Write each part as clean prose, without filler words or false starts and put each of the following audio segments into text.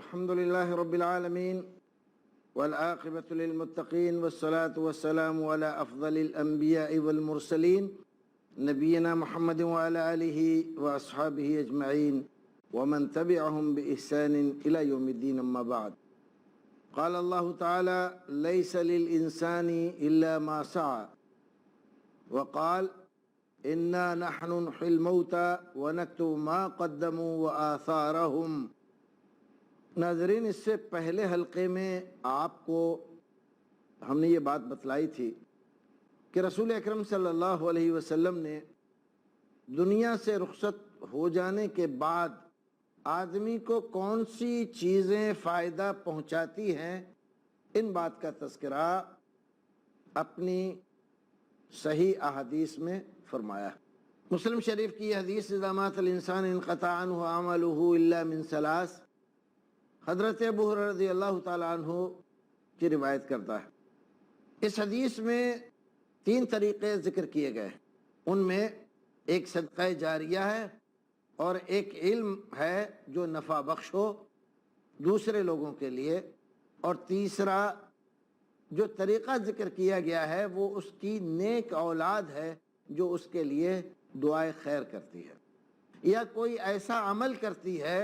الحمد لله رب العالمين والعاقبة للمتقين والصلاة والسلام على أفضل الأنبياء والمرسلين نبينا محمد وعلى آله وأصحابه أجمعين ومن تبعهم بإحسان إلى يوم الدين أما بعد. قال الله تعالى: ليس للإنسان إلا ما سعى، وقال: إنا نحن نحيي الموتى ونكتب ما قدموا وآثارهم. ناظرین، اس سے پہلے حلقے میں آپ کو ہم نے یہ بات بتلائی تھی کہ رسول اکرم صلی اللہ علیہ وسلم نے دنیا سے رخصت ہو جانے کے بعد آدمی کو کون سی چیزیں فائدہ پہنچاتی ہیں، ان بات کا تذکرہ اپنی صحیح احادیث میں فرمایا. مسلم شریف کی حدیث: اذا مات الانسان انقطع عنه عمله الا من ثلاث، حضرت ابو ہریرہ رضی اللہ تعالیٰ عنہ کی روایت کرتا ہے. اس حدیث میں 3 طریقے ذکر کیے گئے ہیں. ان میں ایک صدقہ جاریہ ہے، اور ایک علم ہے جو نفع بخش ہو دوسرے لوگوں کے لیے، اور تیسرا جو طریقہ ذکر کیا گیا ہے وہ اس کی نیک اولاد ہے جو اس کے لیے دعائے خیر کرتی ہے یا کوئی ایسا عمل کرتی ہے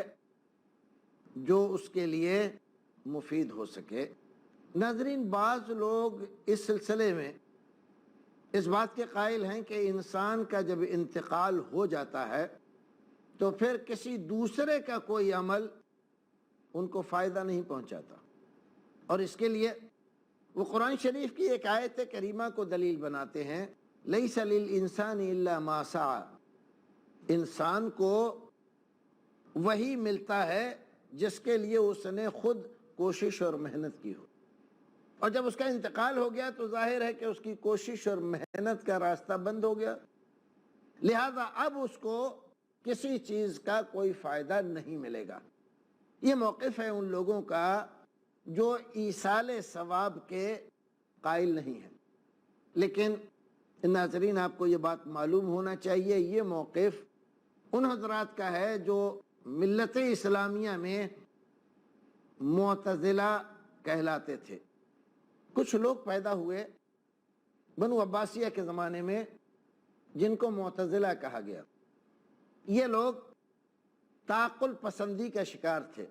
جو اس کے لیے مفید ہو سکے. ناظرین، بعض لوگ اس سلسلے میں اس بات کے قائل ہیں کہ انسان کا جب انتقال ہو جاتا ہے تو پھر کسی دوسرے کا کوئی عمل ان کو فائدہ نہیں پہنچاتا، اور اس کے لیے وہ قرآن شریف کی ایک آیت کریمہ کو دلیل بناتے ہیں: لیس للانسان الا ما سعى. انسان کو وہی ملتا ہے جس کے لیے اس نے خود کوشش اور محنت کی ہو، اور جب اس کا انتقال ہو گیا تو ظاہر ہے کہ اس کی کوشش اور محنت کا راستہ بند ہو گیا، لہذا اب اس کو کسی چیز کا کوئی فائدہ نہیں ملے گا. یہ موقف ہے ان لوگوں کا جو ایصال ثواب کے قائل نہیں ہیں. لیکن ناظرین، آپ کو یہ بات معلوم ہونا چاہیے، یہ موقف ان حضرات کا ہے جو ملت اسلامیہ میں معتزلہ کہلاتے تھے. کچھ لوگ پیدا ہوئے بنو عباسیہ کے زمانے میں جن کو معتزلہ کہا گیا. یہ لوگ تعقل پسندی کا شکار تھے.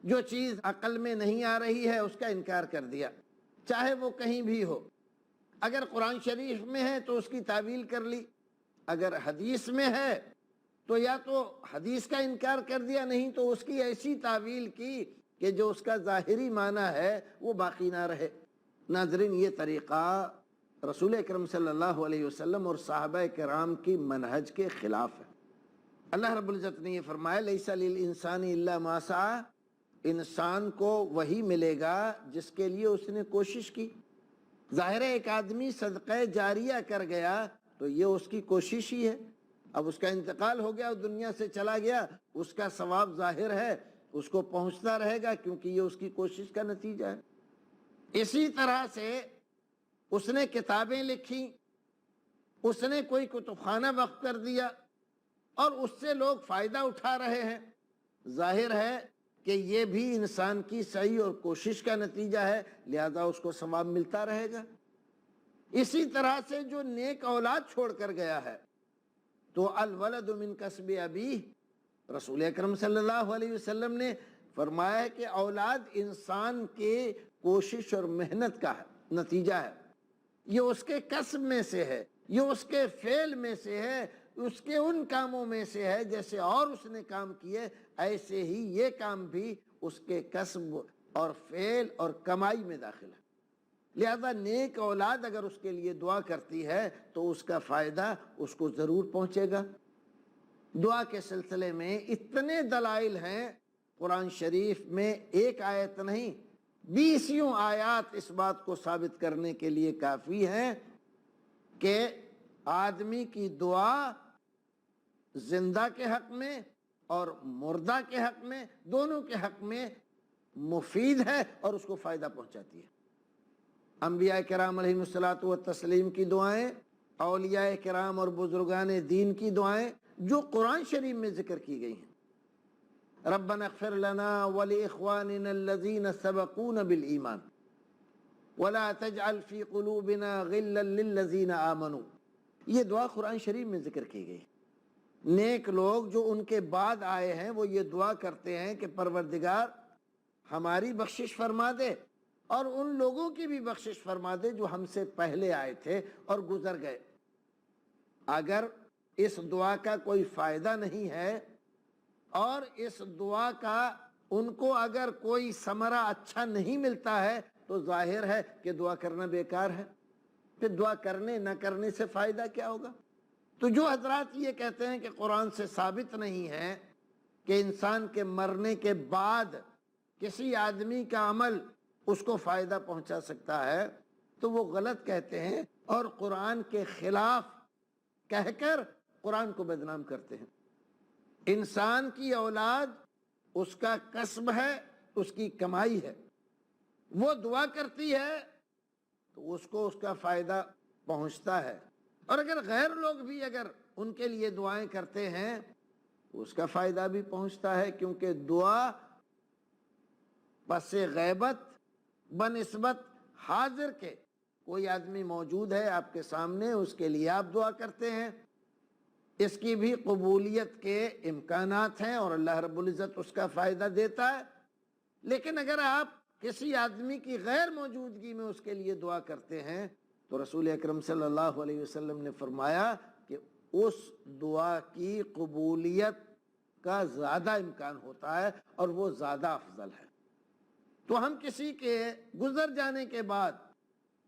جو چیز عقل میں نہیں آ رہی ہے اس کا انکار کر دیا، چاہے وہ کہیں بھی ہو. اگر قرآن شریف میں ہے تو اس کی تعویل کر لی، اگر حدیث میں ہے تو یا تو حدیث کا انکار کر دیا، نہیں تو اس کی ایسی تعویل کی کہ جو اس کا ظاہری معنی ہے وہ باقی نہ رہے. ناظرین، یہ طریقہ رسول اکرم صلی اللہ علیہ وسلم اور صحابہ کرام کی منہج کے خلاف ہے. اللہ رب العزت نے یہ فرمایا: لیس للانسان الا ما سعى. انسان کو وہی ملے گا جس کے لیے اس نے کوشش کی. ظاہر ہے ایک آدمی صدقہ جاریہ کر گیا تو یہ اس کی کوشش ہی ہے. اب اس کا انتقال ہو گیا اور دنیا سے چلا گیا، اس کا ثواب ظاہر ہے، اس کو پہنچتا رہے گا کیونکہ یہ اس کی کوشش کا نتیجہ ہے. اسی طرح سے اس نے کتابیں لکھی، اس نے کوئی کتب خانہ وقف کر دیا اور اس سے لوگ فائدہ اٹھا رہے ہیں. ظاہر ہے کہ یہ بھی انسان کی سعی اور کوشش کا نتیجہ ہے، لہذا اس کو ثواب ملتا رہے گا. اسی طرح سے جو نیک اولاد چھوڑ کر گیا ہے تو الولد من کسب ابیہ، رسول اکرم صلی اللہ علیہ وسلم نے فرمایا ہے کہ اولاد انسان کے کوشش اور محنت کا نتیجہ ہے. یہ اس کے کسب میں سے ہے، یہ اس کے فعل میں سے ہے، اس کے ان کاموں میں سے ہے جیسے اور اس نے کام کیے ایسے ہی یہ کام بھی اس کے کسب اور فعل اور کمائی میں داخل ہے. لہذا نیک اولاد اگر اس کے لیے دعا کرتی ہے تو اس کا فائدہ اس کو ضرور پہنچے گا. دعا کے سلسلے میں اتنے دلائل ہیں قرآن شریف میں، ایک آیت نہیں 20 آیات اس بات کو ثابت کرنے کے لیے کافی ہیں کہ آدمی کی دعا زندہ کے حق میں اور مردہ کے حق میں، دونوں کے حق میں مفید ہے اور اس کو فائدہ پہنچاتی ہے. انبیاء کرام علیہ الصلوۃ والتسلیم کی دعائیں، اولیاء کرام اور بزرگان دین کی دعائیں جو قرآن شریف میں ذکر کی گئی ہیں، ربنا اغفر لنا ولإخواننا الذين سبقونا بالإيمان ولا تجعل في قلوبنا غلا للذين آمنوا. یہ دعا قرآن شریف میں ذکر کی گئی. نیک لوگ جو ان کے بعد آئے ہیں وہ یہ دعا کرتے ہیں کہ پروردگار ہماری بخشش فرما دے اور ان لوگوں کی بھی بخشش فرما دے جو ہم سے پہلے آئے تھے اور گزر گئے. اگر اس دعا کا کوئی فائدہ نہیں ہے اور اس دعا کا ان کو اگر کوئی ثمرہ اچھا نہیں ملتا ہے تو ظاہر ہے کہ دعا کرنا بیکار ہے. پھر دعا کرنے نہ کرنے سے فائدہ کیا ہوگا؟ تو جو حضرات یہ کہتے ہیں کہ قرآن سے ثابت نہیں ہے کہ انسان کے مرنے کے بعد کسی آدمی کا عمل اس کو فائدہ پہنچا سکتا ہے تو وہ غلط کہتے ہیں اور قرآن کے خلاف کہہ کر قرآن کو بدنام کرتے ہیں. انسان کی اولاد اس کا کسب ہے، اس کی کمائی ہے. وہ دعا کرتی ہے تو اس کو اس کا فائدہ پہنچتا ہے، اور اگر غیر لوگ بھی اگر ان کے لیے دعائیں کرتے ہیں تو اس کا فائدہ بھی پہنچتا ہے، کیونکہ دعا پس غیبت بنسبت حاضر کے کوئی آدمی موجود ہے آپ کے سامنے، اس کے لیے آپ دعا کرتے ہیں، اس کی بھی قبولیت کے امکانات ہیں اور اللہ رب العزت اس کا فائدہ دیتا ہے. لیکن اگر آپ کسی آدمی کی غیر موجودگی میں اس کے لیے دعا کرتے ہیں تو رسول اکرم صلی اللہ علیہ وسلم نے فرمایا کہ اس دعا کی قبولیت کا زیادہ امکان ہوتا ہے اور وہ زیادہ افضل ہے. تو ہم کسی کے گزر جانے کے بعد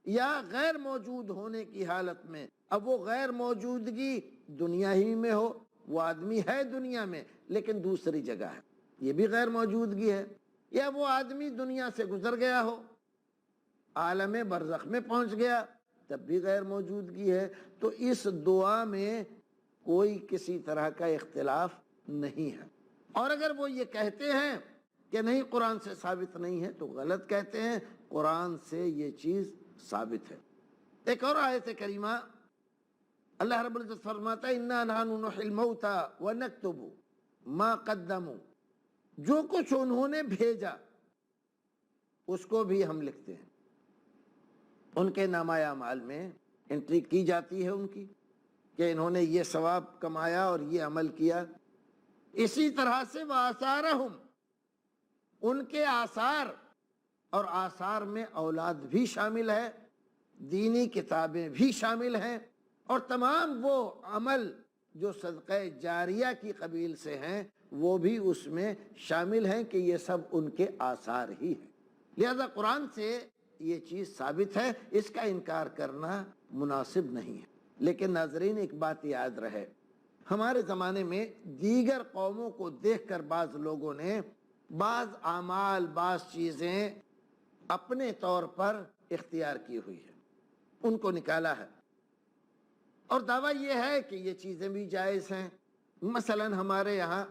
یا غیر موجود ہونے کی حالت میں، اب وہ غیر موجودگی دنیا ہی میں ہو، وہ آدمی ہے دنیا میں لیکن دوسری جگہ ہے، یہ بھی غیر موجودگی ہے، یا وہ آدمی دنیا سے گزر گیا ہو، عالم برزخ میں پہنچ گیا، تب بھی غیر موجودگی ہے. تو اس دعا میں کوئی کسی طرح کا اختلاف نہیں ہے. اور اگر وہ یہ کہتے ہیں کہ نہیں قرآن سے ثابت نہیں ہے تو غلط کہتے ہیں، قرآن سے یہ چیز ثابت ہے. ایک اور آیت کریمہ اللہ رب العزت فرماتا ہے اِنَّا نَحْنُ نُحْيِي الْمَوْتَى وَنَكْتُبُ مَا قَدَّمُوا، جو کچھ انہوں نے بھیجا اس کو بھی ہم لکھتے ہیں. ان کے نامہ اعمال میں انٹری کی جاتی ہے ان کی کہ انہوں نے یہ ثواب کمایا اور یہ عمل کیا. اسی طرح سے وَآثَارَهُمْ، ان کے آثار، اور آثار میں اولاد بھی شامل ہے، دینی کتابیں بھی شامل ہیں، اور تمام وہ عمل جو صدقہ جاریہ کی قبیل سے ہیں وہ بھی اس میں شامل ہیں کہ یہ سب ان کے آثار ہی ہیں. لہذا قرآن سے یہ چیز ثابت ہے، اس کا انکار کرنا مناسب نہیں ہے. لیکن ناظرین ایک بات یاد رہے، ہمارے زمانے میں دیگر قوموں کو دیکھ کر بعض لوگوں نے بعض اعمال، بعض چیزیں اپنے طور پر اختیار کی ہوئی ہے، ان کو نکالا ہے، اور دعویٰ یہ ہے کہ یہ چیزیں بھی جائز ہیں. مثلا ہمارے یہاں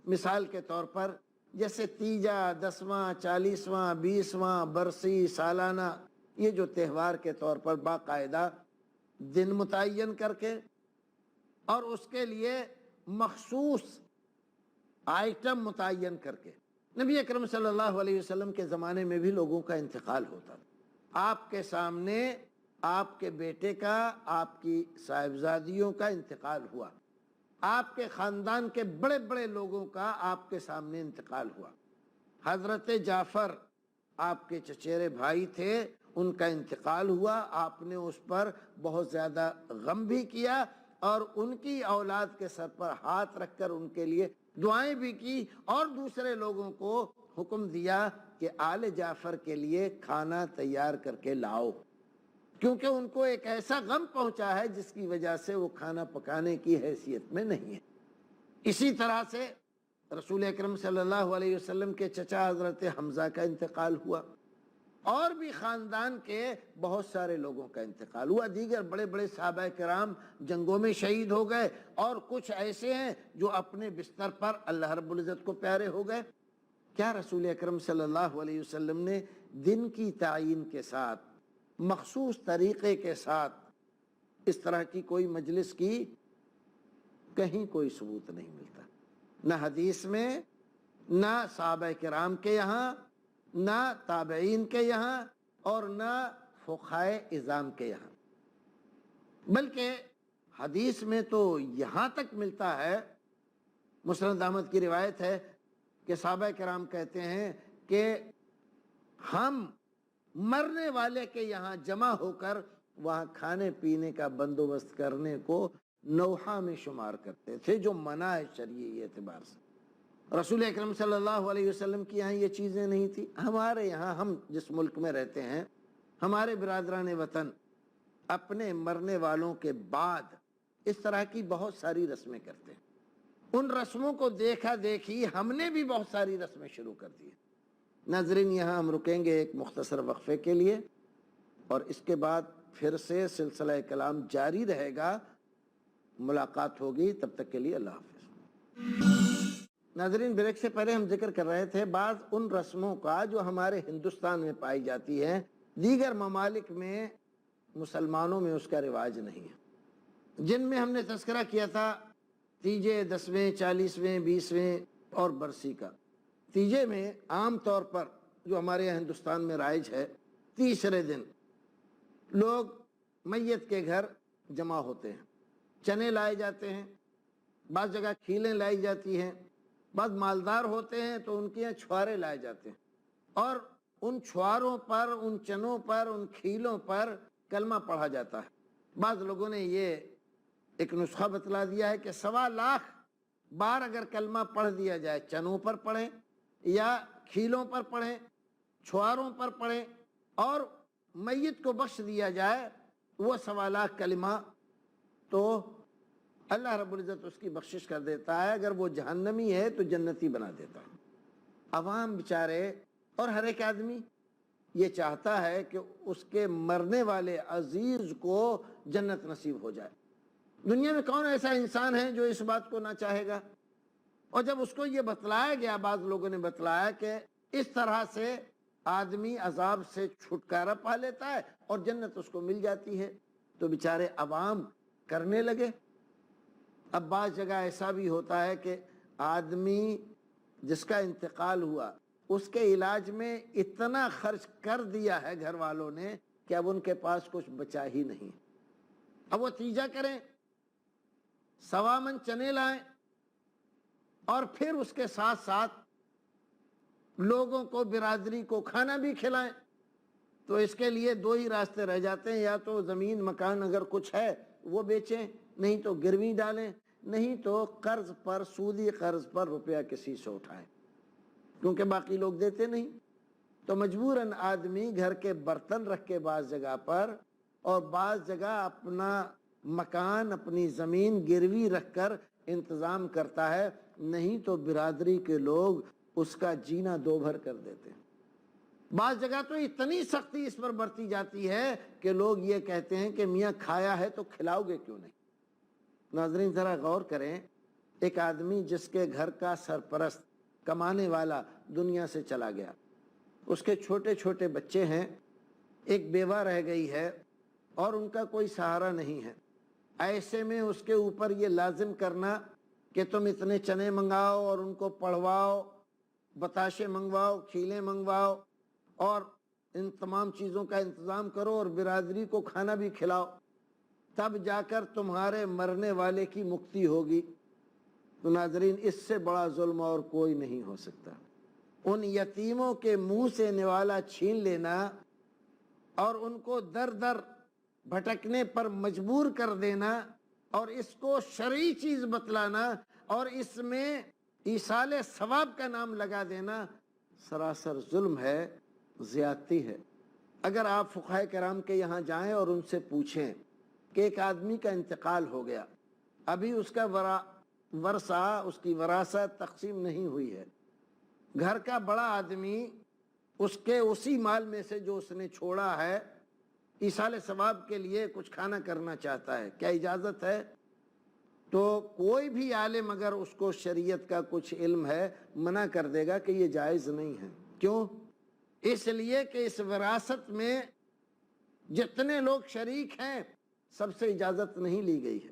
مثال کے طور پر جیسے تیجا، 10واں، 40واں، 20واں، برسی، سالانہ، یہ جو تہوار کے طور پر باقاعدہ دن متعین کر کے اور اس کے لیے مخصوص آئٹم متعین کر کے، نبی اکرم صلی اللہ علیہ وسلم کے زمانے میں بھی لوگوں کا انتقال ہوتا تھا. آپ کے سامنے آپ کے بیٹے کا، آپ کی صاحبزادیوں کا انتقال ہوا، آپ کے خاندان کے بڑے بڑے لوگوں کا آپ کے سامنے انتقال ہوا. حضرت جعفر آپ کے چچیرے بھائی تھے، ان کا انتقال ہوا، آپ نے اس پر بہت زیادہ غم بھی کیا اور ان کی اولاد کے سر پر ہاتھ رکھ کر ان کے لیے دعائیں بھی کی، اور دوسرے لوگوں کو حکم دیا کہ آل جعفر کے لیے کھانا تیار کر کے لاؤ، کیونکہ ان کو ایک ایسا غم پہنچا ہے جس کی وجہ سے وہ کھانا پکانے کی حیثیت میں نہیں ہے. اسی طرح سے رسول اکرم صلی اللہ علیہ وسلم کے چچا حضرت حمزہ کا انتقال ہوا، اور بھی خاندان کے بہت سارے لوگوں کا انتقال ہوا. دیگر بڑے بڑے صحابہ کرام جنگوں میں شہید ہو گئے، اور کچھ ایسے ہیں جو اپنے بستر پر اللہ رب العزت کو پیارے ہو گئے. کیا رسول اکرم صلی اللہ علیہ وسلم نے دن کی تعیین کے ساتھ، مخصوص طریقے کے ساتھ اس طرح کی کوئی مجلس کی؟ کہیں کوئی ثبوت نہیں ملتا، نہ حدیث میں نہ صحابہ کرام کے یہاں، نہ تابعین کے یہاں، اور نہ فقہائے اعظام کے یہاں، بلکہ حدیث میں تو یہاں تک ملتا ہے، مسند احمد کی روایت ہے کہ صحابہ کرام کہتے ہیں کہ ہم مرنے والے کے یہاں جمع ہو کر وہاں کھانے پینے کا بندوبست کرنے کو نوحہ میں شمار کرتے تھے، جو منع ہے شرعی اعتبار سے۔ رسول اکرم صلی اللہ علیہ وسلم کی یہاں یہ چیزیں نہیں تھی۔ ہمارے یہاں، ہم جس ملک میں رہتے ہیں، ہمارے برادران وطن اپنے مرنے والوں کے بعد اس طرح کی بہت ساری رسمیں کرتے ہیں۔ ان رسموں کو دیکھا دیکھی ہم نے بھی بہت ساری رسمیں شروع کر دی۔ ناظرین، یہاں ہم رکیں گے ایک مختصر وقفے کے لیے، اور اس کے بعد پھر سے سلسلہ کلام جاری رہے گا، ملاقات ہوگی، تب تک کے لیے اللہ حافظ۔ ناظرین، بریک سے پہلے ہم ذکر کر رہے تھے بعض ان رسموں کا جو ہمارے ہندوستان میں پائی جاتی ہے، دیگر ممالک میں، مسلمانوں میں اس کا رواج نہیں ہے، جن میں ہم نے تذکرہ کیا تھا تیجے، 10ویں، 40ویں، 20ویں اور برسی کا۔ تیجے میں عام طور پر جو ہمارے یہاں ہندوستان میں رائج ہے، تیسرے دن لوگ میت کے گھر جمع ہوتے ہیں، چنے لائے جاتے ہیں، بعض جگہ کھیلیں لائی جاتی ہیں، بعض مالدار ہوتے ہیں تو ان کے یہاں چھوارے لائے جاتے ہیں، اور ان چھواروں پر، ان چنوں پر، ان کھیلوں پر کلمہ پڑھا جاتا ہے۔ بعض لوگوں نے یہ ایک نسخہ بتلا دیا ہے کہ 1.25 بار اگر کلمہ پڑھ دیا جائے، چنوں پر پڑھیں یا کھیلوں پر پڑھیں، چھواروں پر پڑھیں، اور میت کو بخش دیا جائے وہ 1.25 کلمہ، تو اللہ رب العزت اس کی بخشش کر دیتا ہے، اگر وہ جہنمی ہے تو جنتی بنا دیتا ہے۔ عوام بیچارے اور ہر ایک آدمی یہ چاہتا ہے کہ اس کے مرنے والے عزیز کو جنت نصیب ہو جائے۔ دنیا میں کون ایسا انسان ہے جو اس بات کو نہ چاہے گا؟ اور جب اس کو یہ بتلایا گیا، بعض لوگوں نے بتلایا کہ اس طرح سے آدمی عذاب سے چھٹکارا پا لیتا ہے اور جنت اس کو مل جاتی ہے، تو بیچارے عوام کرنے لگے۔ اب بعض جگہ ایسا بھی ہوتا ہے کہ آدمی جس کا انتقال ہوا، اس کے علاج میں اتنا خرچ کر دیا ہے گھر والوں نے کہ اب ان کے پاس کچھ بچا ہی نہیں۔ اب وہ تیجا کریں، 1.25 من چنے لائیں، اور پھر اس کے ساتھ ساتھ لوگوں کو، برادری کو کھانا بھی کھلائیں، تو اس کے لیے 2 ہی راستے رہ جاتے ہیں، یا تو زمین مکان اگر کچھ ہے وہ بیچیں، نہیں تو گروی ڈالیں، نہیں تو قرض پر، سودی قرض پر روپیہ کسی سے اٹھائیں، کیونکہ باقی لوگ دیتے نہیں۔ تو مجبوراً آدمی گھر کے برتن رکھ کے بعض جگہ پر، اور بعض جگہ اپنا مکان، اپنی زمین گروی رکھ کر انتظام کرتا ہے، نہیں تو برادری کے لوگ اس کا جینا دو بھر کر دیتے ہیں۔ بعض جگہ تو اتنی سختی اس پر برتی جاتی ہے کہ لوگ یہ کہتے ہیں کہ میاں کھایا ہے تو کھلاؤ گے کیوں نہیں؟ ناظرین ذرا غور کریں، ایک آدمی جس کے گھر کا سرپرست، کمانے والا دنیا سے چلا گیا، اس کے چھوٹے چھوٹے بچے ہیں، ایک بیوہ رہ گئی ہے، اور ان کا کوئی سہارا نہیں ہے، ایسے میں اس کے اوپر یہ لازم کرنا کہ تم اتنے چنے منگاؤ اور ان کو پڑھواؤ، بتاشے منگواؤ، کھیلیں منگواؤ، اور ان تمام چیزوں کا انتظام کرو، اور برادری کو کھانا بھی کھلاؤ، تب جا کر تمہارے مرنے والے کی مکتی ہوگی، تو ناظرین اس سے بڑا ظلم اور کوئی نہیں ہو سکتا۔ ان یتیموں کے منہ سے نوالا چھین لینا اور ان کو در در بھٹکنے پر مجبور کر دینا، اور اس کو شرعی چیز بتلانا، اور اس میں ایصال ثواب کا نام لگا دینا، سراسر ظلم ہے، زیادتی ہے۔ اگر آپ فقہائے کرام کے یہاں جائیں اور ان سے پوچھیں کہ ایک آدمی کا انتقال ہو گیا، ابھی اس کا ورثہ، اس کی وراثت تقسیم نہیں ہوئی ہے، گھر کا بڑا آدمی اس کے اسی مال میں سے جو اس نے چھوڑا ہے ایصال ثواب کے لیے کچھ کھانا کرنا چاہتا ہے، کیا اجازت ہے؟ تو کوئی بھی عالم اگر اس کو شریعت کا کچھ علم ہے منع کر دے گا کہ یہ جائز نہیں ہے۔ کیوں؟ اس لیے کہ اس وراثت میں جتنے لوگ شریک ہیں سب سے اجازت نہیں لی گئی ہے،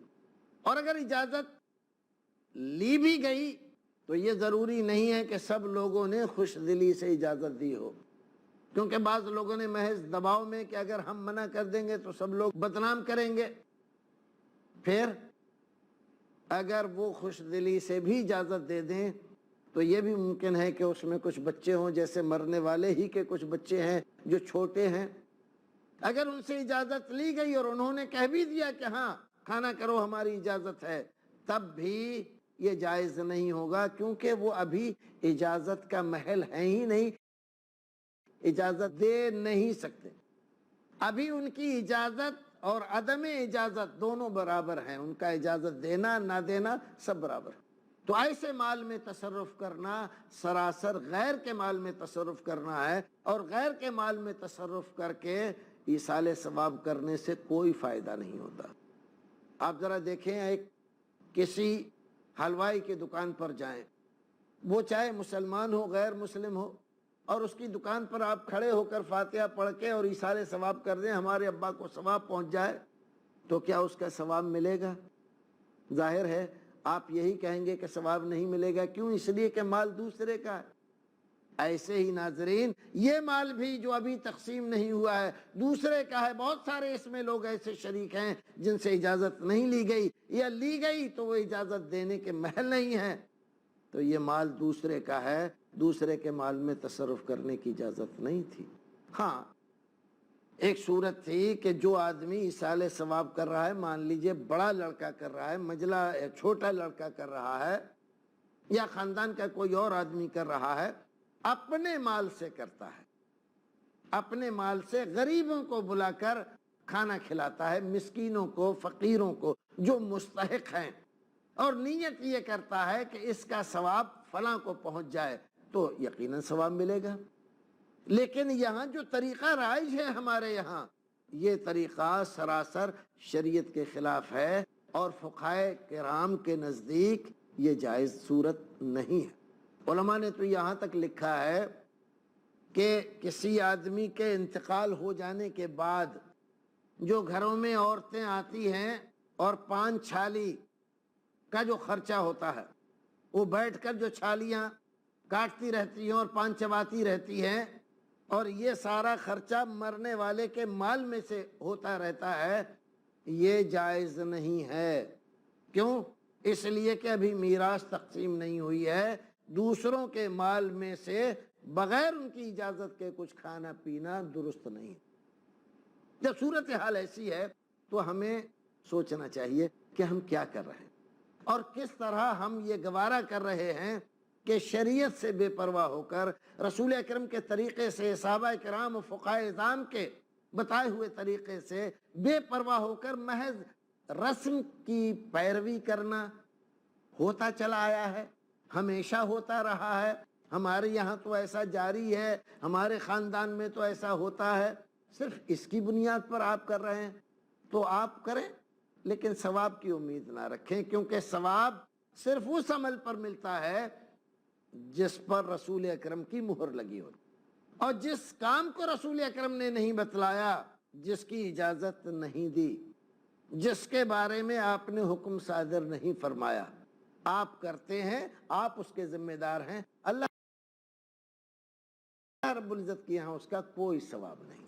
اور اگر اجازت لی بھی گئی تو یہ ضروری نہیں ہے کہ سب لوگوں نے خوش دلی سے اجازت دی ہو، کیونکہ بعض لوگوں نے محض دباؤ میں کہ اگر ہم منع کر دیں گے تو سب لوگ بدنام کریں گے، پھر اگر وہ خوش دلی سے بھی اجازت دے دیں تو یہ بھی ممکن ہے کہ اس میں کچھ بچے ہوں، جیسے مرنے والے ہی کے کچھ بچے ہیں جو چھوٹے ہیں، اگر ان سے اجازت لی گئی اور انہوں نے کہہ بھی دیا کہ ہاں کھانا کرو ہماری اجازت ہے، تب بھی یہ جائز نہیں ہوگا، کیونکہ وہ ابھی اجازت کا محل ہے ہی نہیں، اجازت دے نہیں سکتے، ابھی ان کی اجازت اور عدم اجازت دونوں برابر ہیں، ان کا اجازت دینا نہ دینا سب برابر ہے۔ تو ایسے مال میں تصرف کرنا سراسر غیر کے مال میں تصرف کرنا ہے، اور غیر کے مال میں تصرف کر کے ایصال ثواب کرنے سے کوئی فائدہ نہیں ہوتا۔ آپ ذرا دیکھیں، ایک کسی حلوائی کی دکان پر جائیں، وہ چاہے مسلمان ہو غیر مسلم ہو، اور اس کی دکان پر آپ کھڑے ہو کر فاتحہ پڑھ کے اور ایصال ثواب کر دیں ہمارے ابا کو ثواب پہنچ جائے، تو کیا اس کا ثواب ملے گا؟ ظاہر ہے آپ یہی کہیں گے کہ ثواب نہیں ملے گا، کیوں؟ اس لیے کہ مال دوسرے کا ہے۔ ایسے ہی ناظرین، یہ مال بھی جو ابھی تقسیم نہیں ہوا ہے دوسرے کا ہے، بہت سارے اس میں لوگ ایسے شریک ہیں جن سے اجازت نہیں لی گئی، یا لی گئی تو وہ اجازت دینے کے محل نہیں ہے، تو یہ مال دوسرے کا ہے، دوسرے کے مال میں تصرف کرنے کی اجازت نہیں تھی۔ ہاں، ایک صورت تھی کہ جو آدمی ایصال ثواب کر رہا ہے، مان لیجئے بڑا لڑکا کر رہا ہے، مجلہ چھوٹا لڑکا کر رہا ہے، یا خاندان کا کوئی اور آدمی کر رہا ہے، اپنے مال سے کرتا ہے، اپنے مال سے غریبوں کو بلا کر کھانا کھلاتا ہے، مسکینوں کو، فقیروں کو جو مستحق ہیں، اور نیت یہ کرتا ہے کہ اس کا ثواب فلاں کو پہنچ جائے، تو یقیناً ثواب ملے گا۔ لیکن یہاں جو طریقہ رائج ہے ہمارے یہاں، یہ طریقہ سراسر شریعت کے خلاف ہے، اور فقہائے کرام کے نزدیک یہ جائز صورت نہیں ہے۔ علماء نے تو یہاں تک لکھا ہے کہ کسی آدمی کے انتقال ہو جانے کے بعد جو گھروں میں عورتیں آتی ہیں اور پان چھالی کا جو خرچہ ہوتا ہے، وہ بیٹھ کر جو چھالیاں کاٹتی رہتی ہیں اور پان چباتی رہتی ہیں، اور یہ سارا خرچہ مرنے والے کے مال میں سے ہوتا رہتا ہے، یہ جائز نہیں ہے۔ کیوں؟ اس لیے کہ ابھی میراث تقسیم نہیں ہوئی ہے، دوسروں کے مال میں سے بغیر ان کی اجازت کے کچھ کھانا پینا درست نہیں۔ جب صورتحال ایسی ہے تو ہمیں سوچنا چاہیے کہ ہم کیا کر رہے ہیں، اور کس طرح ہم یہ گوارا کر رہے ہیں کہ شریعت سے بے پرواہ ہو کر، رسول اکرم کے طریقے سے، صحابہ کرام و فقہائے اعظام کے بتائے ہوئے طریقے سے بے پرواہ ہو کر محض رسم کی پیروی کرنا ہوتا چلا آیا ہے، ہمیشہ ہوتا رہا ہے، ہمارے یہاں تو ایسا جاری ہے، ہمارے خاندان میں تو ایسا ہوتا ہے، صرف اس کی بنیاد پر آپ کر رہے ہیں تو آپ کریں، لیکن ثواب کی امید نہ رکھیں، کیونکہ ثواب صرف اس عمل پر ملتا ہے جس پر رسول اکرم کی مہر لگی ہو، اور جس کام کو رسول اکرم نے نہیں بتلایا، جس کی اجازت نہیں دی، جس کے بارے میں آپ نے حکم صادر نہیں فرمایا، آپ کرتے ہیں، آپ اس کے ذمہ دار ہیں، اللہ رب العزت کی یہاں اس کا کوئی ثواب نہیں۔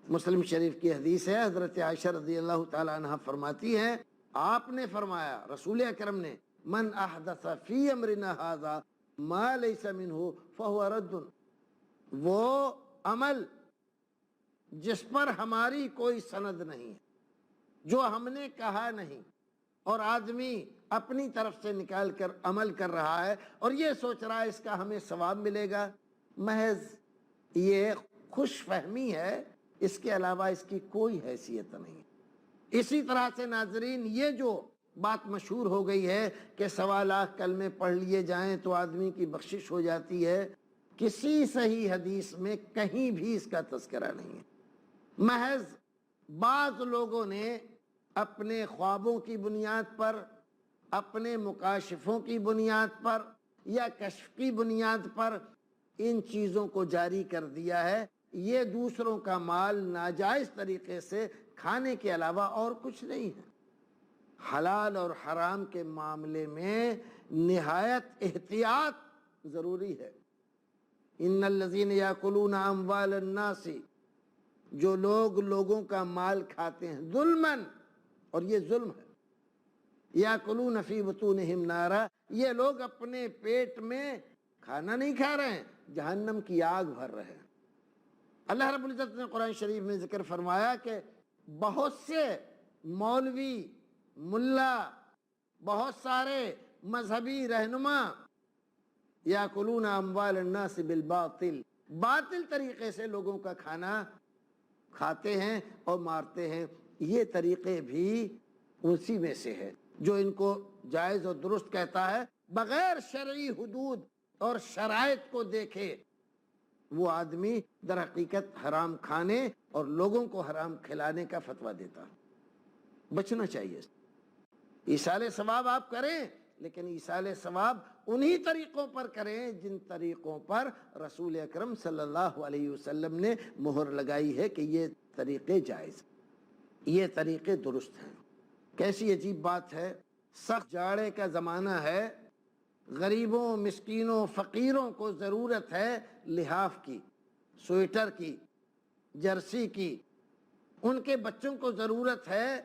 مسلم شریف کی حدیث ہے، حضرت عائشہ رضی اللہ تعالی عنہ فرماتی ہیں، آپ نے فرمایا، رسول اکرم نے، من احدث فی امرنا ھذا ما لیس منہ فہو رد، وہ عمل جس پر ہماری کوئی سند نہیں ہے، جو ہم نے کہا نہیں، اور آدمی اپنی طرف سے نکال کر عمل کر رہا ہے اور یہ سوچ رہا ہے اس کا ہمیں ثواب ملے گا، محض یہ خوش فہمی ہے، اس کے علاوہ اس کی کوئی حیثیت نہیں۔ اسی طرح سے ناظرین، یہ جو بات مشہور ہو گئی ہے کہ 1.25 لاکھ کلمے پڑھ لیے جائیں تو آدمی کی بخشش ہو جاتی ہے، کسی صحیح حدیث میں کہیں بھی اس کا تذکرہ نہیں ہے۔ محض بعض لوگوں نے اپنے خوابوں کی بنیاد پر، اپنے مکاشفوں کی بنیاد پر یا کشف کی بنیاد پر ان چیزوں کو جاری کر دیا ہے، یہ دوسروں کا مال ناجائز طریقے سے کھانے کے علاوہ اور کچھ نہیں ہے۔ حلال اور حرام کے معاملے میں نہایت احتیاط ضروری ہے۔ ان الذین یاکلون اموال الناس، جو لوگ لوگوں کا مال کھاتے ہیں ظلماً، اور یہ ظلم ہے، یاکلون فی بطونہم نارا، یہ لوگ اپنے پیٹ میں کھانا نہیں کھا رہے ہیں، جہنم کی آگ بھر رہے ہیں۔ اللہ رب العزت نے قرآن شریف میں ذکر فرمایا کہ بہت سے مولوی، ملا، بہت سارے مذہبی رہنما یاکلون اموال الناس بالباطل، باطل طریقے سے لوگوں کا کھانا کھاتے ہیں اور مارتے ہیں۔ یہ طریقے بھی اسی میں سے ہے جو ان کو جائز اور درست کہتا ہے، بغیر شرعی حدود اور شرائط کو دیکھے وہ آدمی در حقیقت حرام کھانے اور لوگوں کو حرام کھلانے کا فتویٰ دیتا۔ بچنا چاہیے۔ ایصال ثواب آپ کریں، لیکن ایصال ثواب انہی طریقوں پر کریں جن طریقوں پر رسول اکرم صلی اللہ علیہ وسلم نے مہر لگائی ہے کہ یہ طریقے جائز، یہ طریقے درست ہیں۔ کیسی عجیب بات ہے، سخت جاڑے کا زمانہ ہے، غریبوں، مسکینوں، فقیروں کو ضرورت ہے لحاف کی، سویٹر کی، جرسی کی، ان کے بچوں کو ضرورت ہے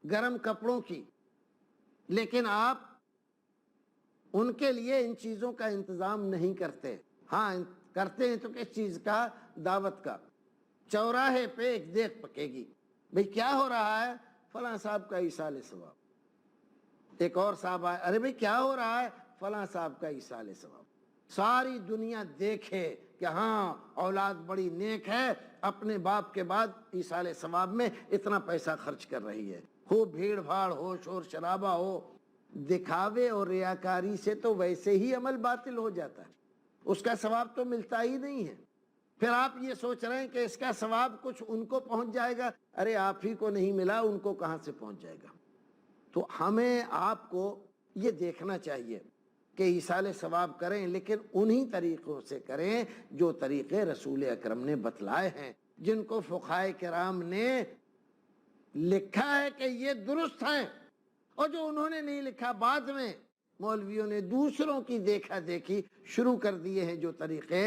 گرم کپڑوں کی، لیکن آپ ان کے لیے ان چیزوں کا انتظام نہیں کرتے۔ ہاں کرتے ہیں تو کس چیز کا؟ دعوت کا۔ چوراہے پہ ایک دیگ پکے گی، بھئی کیا ہو رہا ہے؟ فلاں صاحب کا ایصال ثواب۔ ایک اور صاحب آئے، ارے بھئی کیا ہو رہا ہے؟ فلاں صاحب کا ایصال ثواب۔ ساری دنیا دیکھے کہ ہاں اولاد بڑی نیک ہے، اپنے باپ کے بعد ایصال ثواب میں اتنا پیسہ خرچ کر رہی ہے، ہو بھیڑ بھاڑ ہو، شور شرابہ ہو۔ دکھاوے اور ریاکاری سے تو ویسے ہی عمل باطل ہو جاتا ہے، اس کا ثواب تو ملتا ہی نہیں ہے۔ پھر آپ یہ سوچ رہے ہیں کہ اس کا ثواب کچھ ان کو پہنچ جائے گا، ارے آپ ہی کو نہیں ملا، ان کو کہاں سے پہنچ جائے گا؟ تو ہمیں آپ کو یہ دیکھنا چاہیے کہ ایصال ثواب کریں، لیکن انہی طریقوں سے کریں جو طریقے رسول اکرم نے بتلائے ہیں، جن کو فقہائے کرام نے لکھا ہے کہ یہ درست ہیں، اور جو انہوں نے نہیں لکھا، بعد میں مولویوں نے دوسروں کی دیکھا دیکھی شروع کر دیے ہیں جو طریقے،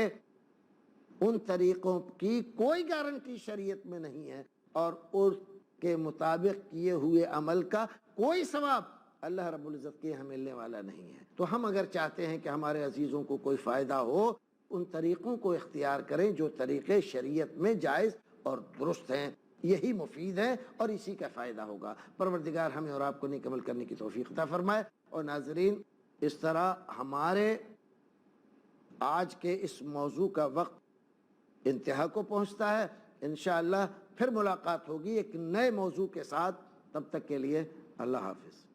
ان طریقوں کی کوئی گارنٹی شریعت میں نہیں ہے، اور اس کے مطابق کیے ہوئے عمل کا کوئی ثواب اللہ رب العزت کے یہاں ملنے والا نہیں ہے۔ تو ہم اگر چاہتے ہیں کہ ہمارے عزیزوں کو کوئی فائدہ ہو، ان طریقوں کو اختیار کریں جو طریقے شریعت میں جائز اور درست ہیں، یہی مفید ہے اور اسی کا فائدہ ہوگا۔ پروردگار ہمیں اور آپ کو نیک عمل کرنے کی توفیق عطا فرمائے۔ اور ناظرین، اس طرح ہمارے آج کے اس موضوع کا وقت انتہا کو پہنچتا ہے۔ انشاءاللہ پھر ملاقات ہوگی ایک نئے موضوع کے ساتھ، تب تک کے لیے اللہ حافظ۔